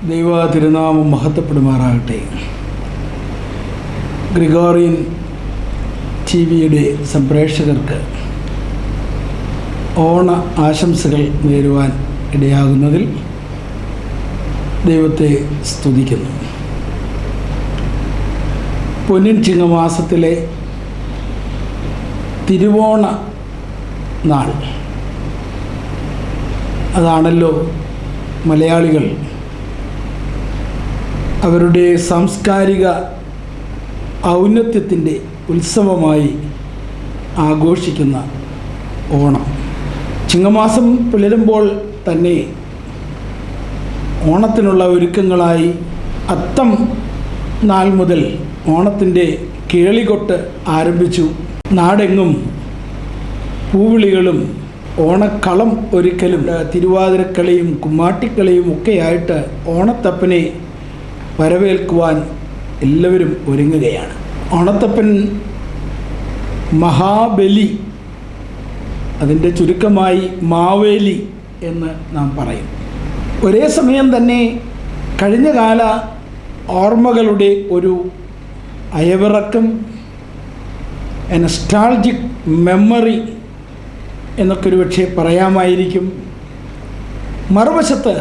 ദൈവ തിരുനാമം മഹത്വപ്പെടുമാറാകട്ടെ. ഗ്രിഗോറിയൻ ടിവിയുടെ സംപ്രേക്ഷകർക്ക് ഓണ ആശംസകൾ നേരുവാൻ ഇടയാകുന്നതിൽ ദൈവത്തെ സ്തുതിക്കുന്നു. പൊന്നിൻ ചിങ്ങമാസത്തിലെ തിരുവോണ നാൾ, അതാണല്ലോ മലയാളികൾ അവരുടെ സാംസ്കാരിക ഔന്നത്യത്തിൻ്റെ ഉത്സവമായി ആഘോഷിക്കുന്ന ഓണം. ചിങ്ങമാസം പുലരുമ്പോൾ തന്നെ ഓണത്തിനുള്ള ഒരുക്കങ്ങളായി അത്തം നാൾ മുതൽ ഓണത്തിൻ്റെ കേളികൊട്ട് ആരംഭിച്ചു. നാടെങ്ങും പൂവിളികളും ഓണക്കളം ഒരുക്കലും തിരുവാതിരക്കളിയും കുമ്മാട്ടിക്കളിയും ഒക്കെയായിട്ട് ഓണത്തപ്പനെ വരവേൽക്കുവാൻ എല്ലാവരും ഒരുങ്ങുകയാണ്. ഓണത്തപ്പൻ മഹാബലി, അതിൻ്റെ ചുരുക്കമായി മാവേലി എന്ന് നാം പറയും. ഒരേ സമയം തന്നെ കഴിഞ്ഞകാല ഓർമ്മകളുടെ ഒരു അയവിറക്കം, നൊസ്റ്റാൾജിക് മെമ്മറി എന്നൊക്കെ ഒരു പക്ഷേ പറയാമായിരിക്കും. മറുവശത്ത്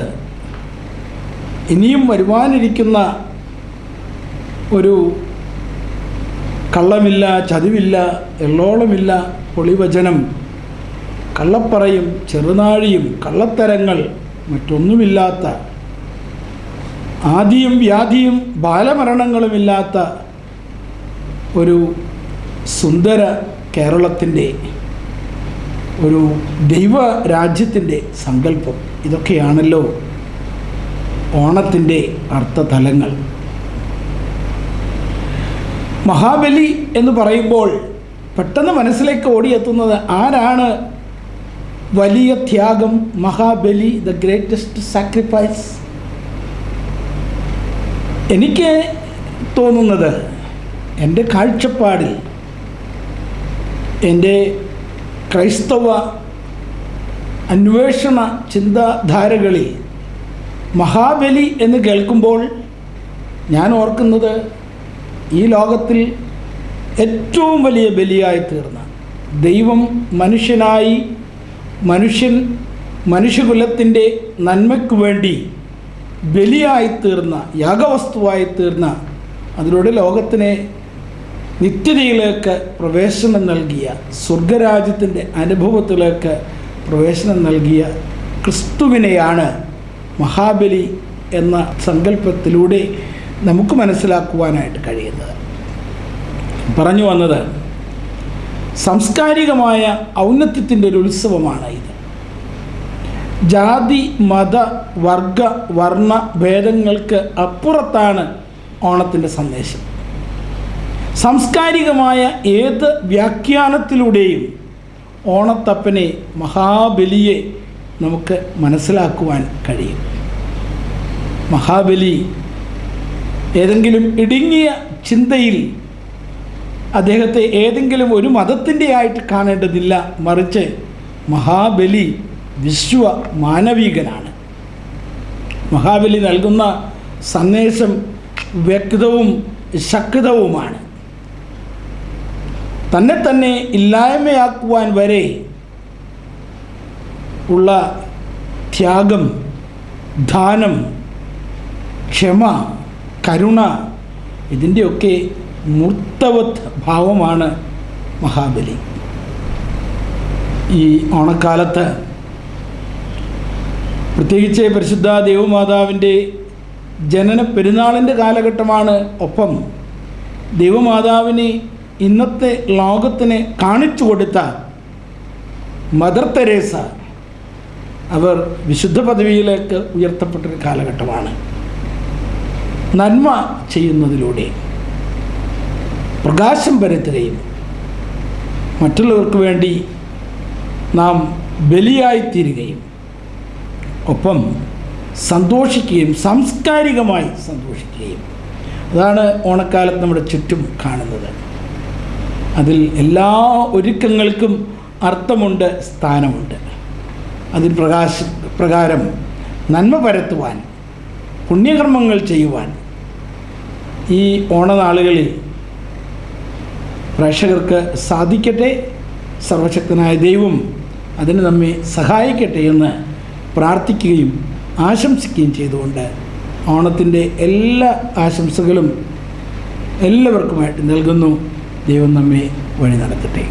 ഇനിയും വരുവാനിരിക്കുന്ന ഒരു കള്ളമില്ല, ചതിവില്ല, എള്ളോളമില്ല, പൊളിവചനം, കള്ളപ്പറയും ചെറുനാഴിയും കള്ളത്തരങ്ങൾ മറ്റൊന്നുമില്ലാത്ത, ആദിയും വ്യാധിയും ബാലമരണങ്ങളുമില്ലാത്ത ഒരു സുന്ദര കേരളത്തിൻ്റെ, ഒരു ദൈവരാജ്യത്തിൻ്റെ സങ്കല്പം. ഇതൊക്കെയാണല്ലോ ഓണത്തിൻ്റെ അർത്ഥതലങ്ങൾ. മഹാബലി എന്ന് പറയുമ്പോൾ പെട്ടെന്ന് മനസ്സിലേക്ക് ഓടിയെത്തുന്നത് ആരാണ്? വലിയ ത്യാഗം, മഹാബലി, ദ ഗ്രേറ്റസ്റ്റ് സാക്രിഫൈസ്. എനിക്ക് തോന്നുന്നത്, എൻ്റെ കാഴ്ചപ്പാടിൽ, എൻ്റെ ക്രൈസ്തവ അന്വേഷണ ചിന്താധാരകളിൽ മഹാബലി എന്ന് കേൾക്കുമ്പോൾ ഞാൻ ഓർക്കുന്നത് ഈ ലോകത്തിൽ ഏറ്റവും വലിയ ബലിയായി തീർന്ന, ദൈവം മനുഷ്യനായി, മനുഷ്യകുലത്തിൻ്റെ നന്മയ്ക്ക് വേണ്ടി ബലിയായിത്തീർന്ന, യാഗവസ്തുവായിത്തീർന്ന, അതിലൂടെ ലോകത്തിനെ നിത്യതയിലേക്ക് പ്രവേശനം നൽകിയ, സ്വർഗരാജ്യത്തിൻ്റെ അനുഭവത്തിലേക്ക് പ്രവേശനം നൽകിയ ക്രിസ്തുവിനെയാണ് മഹാബലി എന്ന സങ്കല്പത്തിലൂടെ നമുക്ക് മനസ്സിലാക്കുവാനായിട്ട് കഴിയുന്നത്. പറഞ്ഞു വന്നത്, സാംസ്കാരികമായ ഔന്നത്യത്തിൻ്റെ ഒരു ഉത്സവമാണ് ഇത്. ജാതി, മത, വർഗ, വർണ്ണ ഭേദങ്ങൾക്ക് അപ്പുറത്താണ് ഓണത്തിൻ്റെ സന്ദേശം. സാംസ്കാരികമായ ഏത് വ്യാഖ്യാനത്തിലൂടെയും ഓണത്തപ്പനെ, മഹാബലിയെ നമുക്ക് മനസ്സിലാക്കുവാൻ കഴിയും. മഹാബലി ഏതെങ്കിലും ഇടുങ്ങിയ ചിന്തയിൽ അദ്ദേഹത്തെ ഏതെങ്കിലും ഒരു മതത്തിൻ്റെ ആയിട്ട് കാണേണ്ടതില്ല. മറിച്ച് മഹാബലി വിശ്വ മാനവികനാണ്. മഹാബലി നൽകുന്ന സന്ദേശം വ്യക്തവും ശക്തവുമാണ്. തന്നെ ഇല്ലായ്മയാക്കുവാൻ വരെ ഉള്ള ത്യാഗം, ദാനം, ക്ഷമ, കരുണ, ഇതിൻ്റെയൊക്കെ മൂർത്തവത് ഭാവമാണ് മഹാബലി. ഈ ഓണക്കാലത്ത് പ്രത്യേകിച്ച് പരിശുദ്ധ ദൈവമാതാവിൻ്റെ ജനന പെരുന്നാളിൻ്റെ കാലഘട്ടമാണ്. ഒപ്പം ദൈവമാതാവിനെ ഇന്നത്തെ ലോകത്തിന് കാണിച്ചു കൊടുത്ത മദർ തെരേസ, അവർ വിശുദ്ധ പദവിയിലേക്ക് ഉയർത്തപ്പെട്ടൊരു കാലഘട്ടമാണ്. നന്മ ചെയ്യുന്നതിലൂടെ പ്രകാശം പരത്തുകയും മറ്റുള്ളവർക്ക് വേണ്ടി നാം ബലിയായിത്തീരുകയും ഒപ്പം സന്തോഷിക്കുകയും സാംസ്കാരികമായി സന്തോഷിക്കുകയും, അതാണ് ഓണക്കാലത്ത് നമ്മുടെ ചുറ്റും കാണുന്നത്. അതിൽ എല്ലാ ഒരുക്കങ്ങൾക്കും അർത്ഥമുണ്ട്, സ്ഥാനമുണ്ട്. അതിന് പ്രകാരം നന്മ പരത്തുവാൻ പുണ്യകർമ്മങ്ങൾ ചെയ്യുവാൻ ഈ ഓണനാളുകളിൽ പ്രേക്ഷകർക്ക് സാധിക്കട്ടെ. സർവശക്തനായ ദൈവം അതിന് നമ്മെ സഹായിക്കട്ടെ എന്ന് പ്രാർത്ഥിക്കുകയും ആശംസിക്കുകയും ചെയ്തുകൊണ്ട് ഓണത്തിൻ്റെ എല്ലാ ആശംസകളും എല്ലാവർക്കുമായിട്ട് നൽകുന്നു. ദൈവം നമ്മെ വഴി നടത്തട്ടെ.